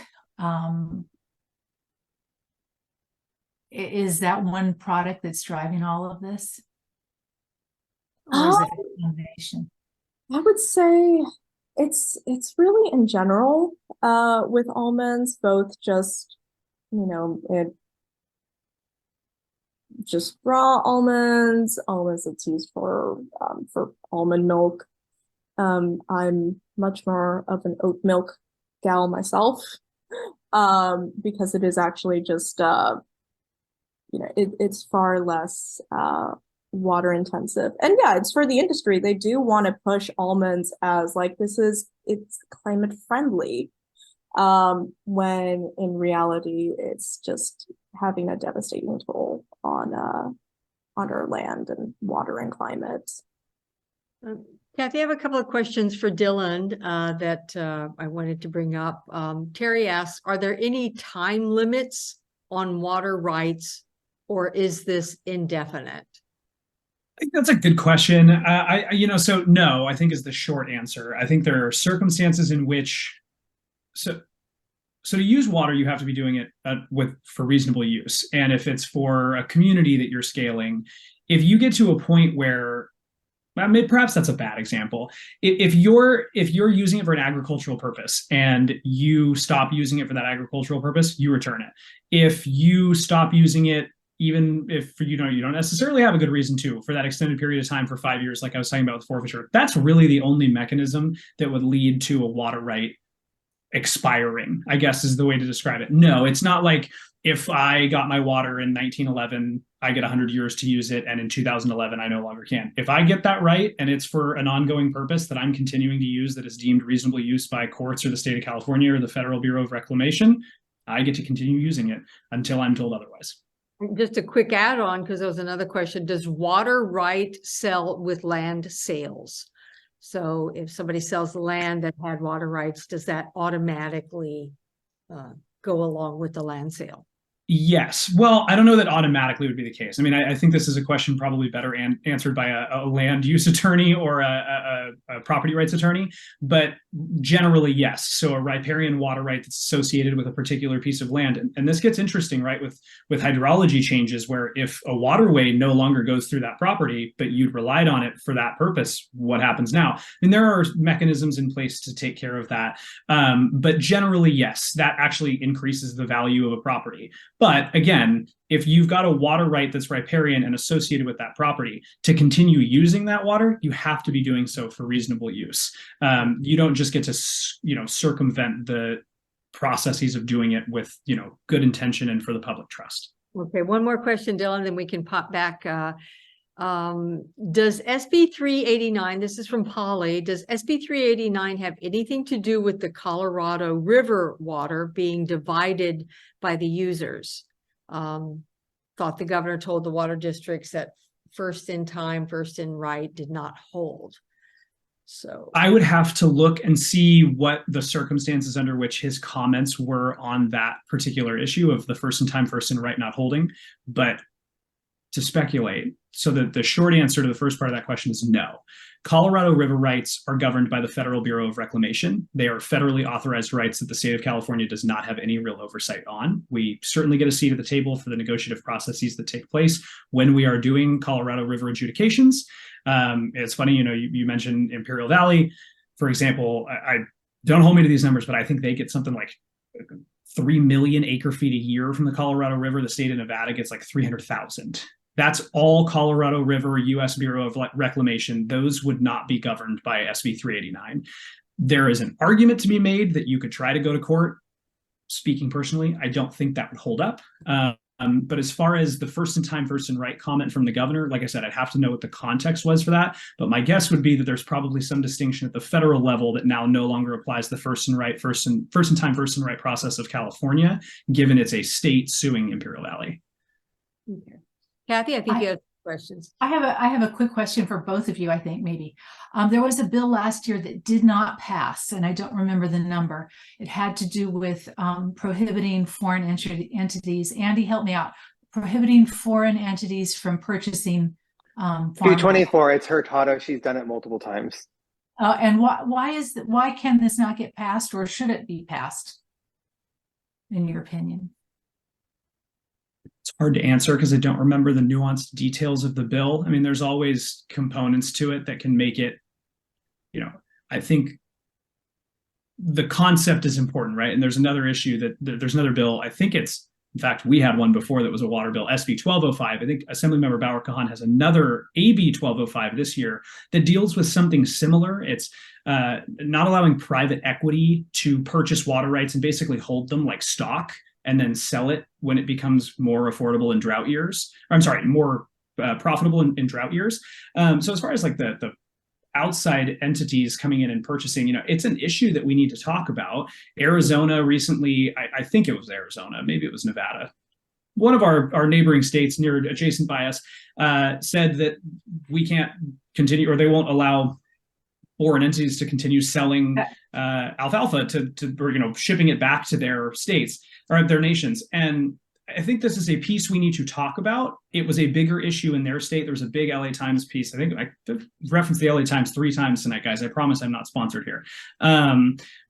is that one product that's driving all of this, or is it a combination? I would say it's really in general with almonds, both just, you know, just raw almonds that's used for almond milk. I'm much more of an oat milk gal myself, because it is actually just you know, it's far less water intensive. And yeah, it's for the industry. They do want to push almonds as like it's climate friendly, when in reality it's just having a devastating toll on our land and water and climate. Kathy, I have a couple of questions for Dylan that I wanted to bring up. Terry asks, are there any time limits on water rights, or is this indefinite? I think that's a good question. So no, I think is the short answer. I think there are circumstances in which, so to use water, you have to be doing it for reasonable use. And if it's for a community that you're scaling, if you get to a point where, perhaps that's a bad example. If you're using it for an agricultural purpose and you stop using it for that agricultural purpose, you return it. If you stop using it, even if you don't necessarily have a good reason to, for that extended period of time for 5 years, like I was talking about with forfeiture, that's really the only mechanism that would lead to a water right expiring, I guess is the way to describe it. No, it's not like if I got my water in 1911, I get 100 years to use it, and in 2011, I no longer can. If I get that right, and it's for an ongoing purpose that I'm continuing to use that is deemed reasonable use by courts or the state of California or the Federal Bureau of Reclamation, I get to continue using it until I'm told otherwise. Just a quick add-on, because there was another question. Does water right sell with land sales? So if somebody sells the land that had water rights, does that automatically go along with the land sale? Yes. Well, I don't know that automatically would be the case. I mean, I think this is a question probably better answered by a land use attorney or a property rights attorney, but generally, yes. So a riparian water right that's associated with a particular piece of land. And this gets interesting, right, with hydrology changes, where if a waterway no longer goes through that property, but you'd relied on it for that purpose, what happens now? I mean, there are mechanisms in place to take care of that. But generally, yes, that actually increases the value of a property. But again, if you've got a water right that's riparian and associated with that property, to continue using that water, you have to be doing so for reasonable use. You don't just get to, circumvent the processes of doing it with, good intention and for the public trust. Okay, one more question, Dylan, then we can pop back. Does SB 389, this is from Polly, does SB 389 have anything to do with the Colorado River water being divided by the users? Thought the governor told the water districts that first in time, first in right did not hold. So I would have to look and see what the circumstances under which his comments were on that particular issue of the first in time, first in right not holding. But to speculate, so the short answer to the first part of that question is no. Colorado River rights are governed by the Federal Bureau of Reclamation. They are federally authorized rights that the state of California does not have any real oversight on. We certainly get a seat at the table for the negotiative processes that take place when we are doing Colorado River adjudications. It's funny, you mentioned Imperial Valley, for example. I don't hold me to these numbers, but I think they get something like 3 million acre feet a year from the Colorado River. The state of Nevada gets like 300,000. That's all Colorado River, U.S. Bureau of Reclamation. Those would not be governed by SB 389. There is an argument to be made that you could try to go to court. Speaking personally, I don't think that would hold up. But as far as the first in time, first in right comment from the governor, like I said, I'd have to know what the context was for that. But my guess would be that there's probably some distinction at the federal level that now no longer applies the first in time, first in right process of California, given it's a state suing Imperial Valley. okay. Kathy, I think I- you have questions. I have a quick question for both of you, I think maybe. There was a bill last year that did not pass, and I don't remember the number. It had to do with prohibiting foreign entities. Andy, help me out. Prohibiting foreign entities from purchasing farm. 224, it's Hurtado. She's done it multiple times. And why can this not get passed, or should it be passed, in your opinion? It's hard to answer because I don't remember the nuanced details of the bill. I mean, there's always components to it that can make it, I think the concept is important, right? And there's another issue that there's another bill. I think it's, in fact, we had one before that was a water bill, SB 1205. I think Assemblymember Bauer Kahan has another AB 1205 this year that deals with something similar. It's not allowing private equity to purchase water rights and basically hold them like stock and then sell it when it becomes more affordable in drought years. Or, I'm sorry, more profitable in drought years. So as far as like the outside entities coming in and purchasing, it's an issue that we need to talk about. Arizona recently, I think it was Arizona, maybe it was Nevada. One of our neighboring states near adjacent by us said that we can't continue, or they won't allow foreign entities to continue selling alfalfa to shipping it back to their states or their nations. And I think this is a piece we need to talk about. It was a bigger issue in their state. There was a big LA Times piece. I think I referenced the LA Times 3 times tonight, guys. I promise I'm not sponsored here.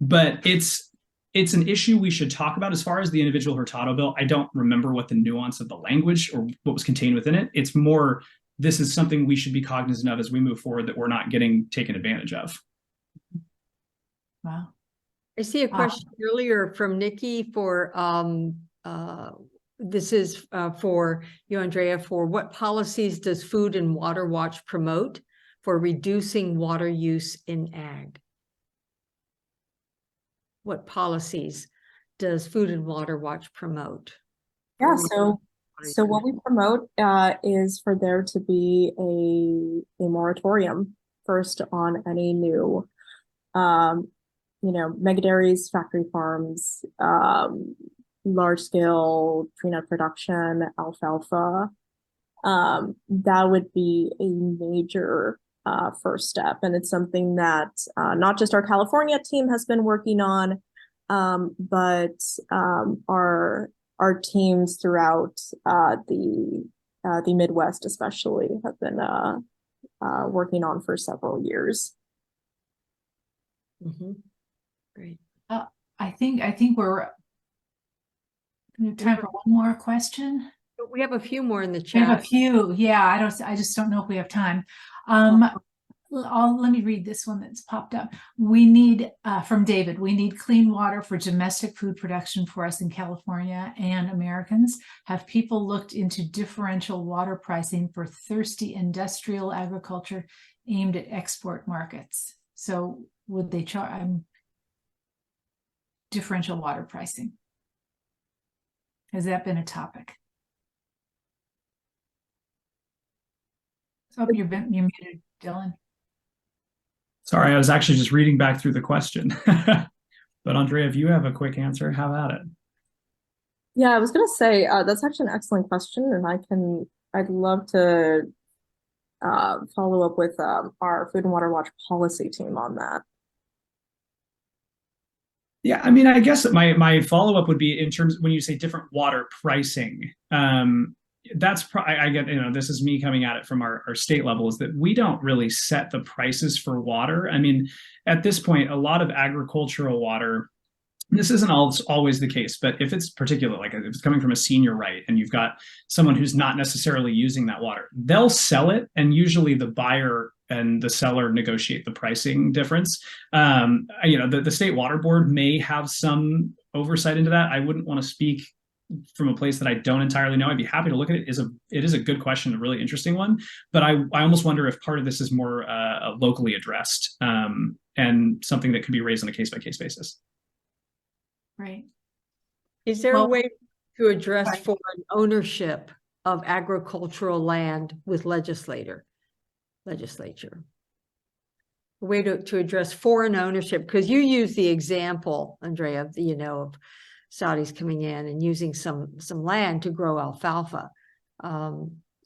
But it's an issue we should talk about. As far as the individual Hurtado bill, I don't remember what the nuance of the language or what was contained within it. It's more, this is something we should be cognizant of as we move forward, that we're not getting taken advantage of. Wow. I see a question earlier from Nikki for, this is for you, Andrea, for what policies does Food and Water Watch promote for reducing water use in ag? What policies does Food and Water Watch promote? Yeah, so what we promote is for there to be a moratorium first on any new mega dairies, factory farms, large scale tree nut production, alfalfa. That would be a major first step. And it's something that not just our California team has been working on, but our teams throughout the Midwest especially have been working on for several years. Mm-hmm. Great. I think we're time for one more question. We have a few more in the We have a chat. few. Yeah, I just don't know if we have time. Let me read this one that's popped up. We need, from David, we need clean water for domestic food production for us in California and Americans. Have people looked into differential water pricing for thirsty industrial agriculture aimed at export markets? So would they charge differential water pricing? Has that been a topic? Oh, you're muted, Dylan. Sorry, I was actually just reading back through the question. But Andrea, if you have a quick answer, have at it. Yeah, I was gonna say that's actually an excellent question, and I'd love to follow up with our Food and Water Watch policy team on that. Yeah, I mean, I guess my follow-up would be in terms when you say different water pricing. That's I get, this is me coming at it from our state level, is that we don't really set the prices for water. I mean, at this point, a lot of agricultural water, this isn't always the case, but if it's particular, like if it's coming from a senior right and you've got someone who's not necessarily using that water, they'll sell it, and usually the buyer and the seller negotiate the pricing difference. The state water board may have some oversight into that. I wouldn't want to speak from a place that I don't entirely know. I'd be happy to look at it. It is a good question, a really interesting one, but I almost wonder if part of this is more locally addressed and something that could be raised on a case-by-case basis. Right. Is there a Well, way to address right. foreign ownership of agricultural land with legislature? A way to address foreign ownership, because you use the example, Andrea, of Saudis coming in and using some land to grow alfalfa.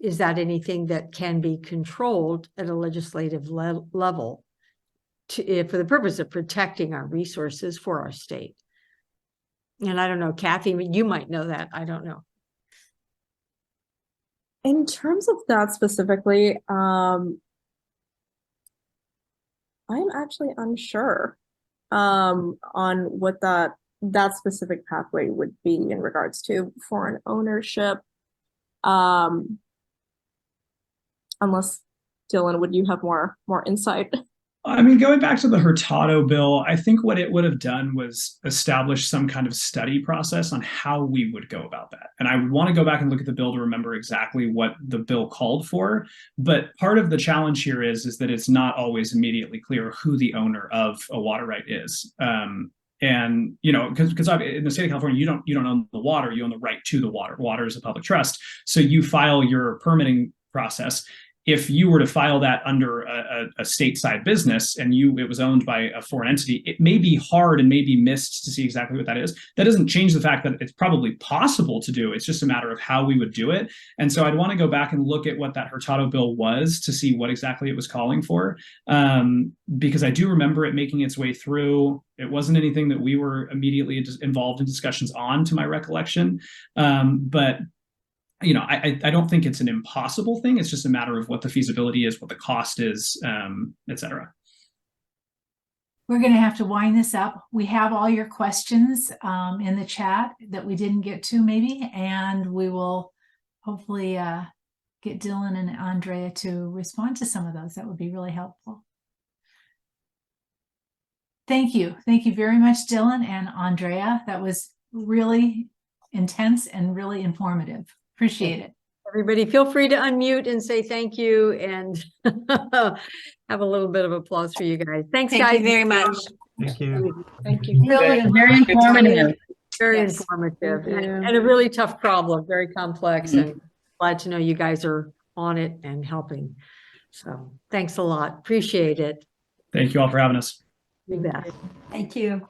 is that anything that can be controlled at a legislative level for the purpose of protecting our resources for our state? And I don't know, Kathy, you might know that. I don't know. In terms of that specifically, I'm actually unsure on what that specific pathway would be in regards to foreign ownership. Unless, Dylan, would you have more insight? I mean, going back to the Hurtado bill, I think what it would have done was establish some kind of study process on how we would go about that. And I want to go back and look at the bill to remember exactly what the bill called for. But part of the challenge here is that it's not always immediately clear who the owner of a water right is. And, you know, because in the state of California, you don't own the water, you own the right to the water. Water is a public trust. So you file your permitting process. If you were to file that under a stateside business and it was owned by a foreign entity, it may be hard and may be missed to see exactly what that is. That doesn't change the fact that it's probably possible to do. It's just a matter of how we would do it. And so I'd want to go back and look at what that Hurtado bill was to see what exactly it was calling for. Because I do remember it making its way through. It wasn't anything that we were immediately involved in discussions on, to my recollection. But you know, I don't think it's an impossible thing. It's just a matter of what the feasibility is, what the cost is, et cetera. We're going to have to wind this up. We have all your questions in the chat that we didn't get to maybe, and we will hopefully get Dylan and Andrea to respond to some of those. That would be really helpful. Thank you. Thank you very much, Dylan and Andrea. That was really intense and really informative. Appreciate it. Everybody feel free to unmute and say thank you and have a little bit of applause for you guys. Thanks, guys. Thank you very much. Thank you. Thank you. Very informative. Very Yes. informative Thank you. and a really tough problem, very complex, and glad to know you guys are on it and helping. So thanks a lot. Appreciate it. Thank you all for having us. You bet. Thank you.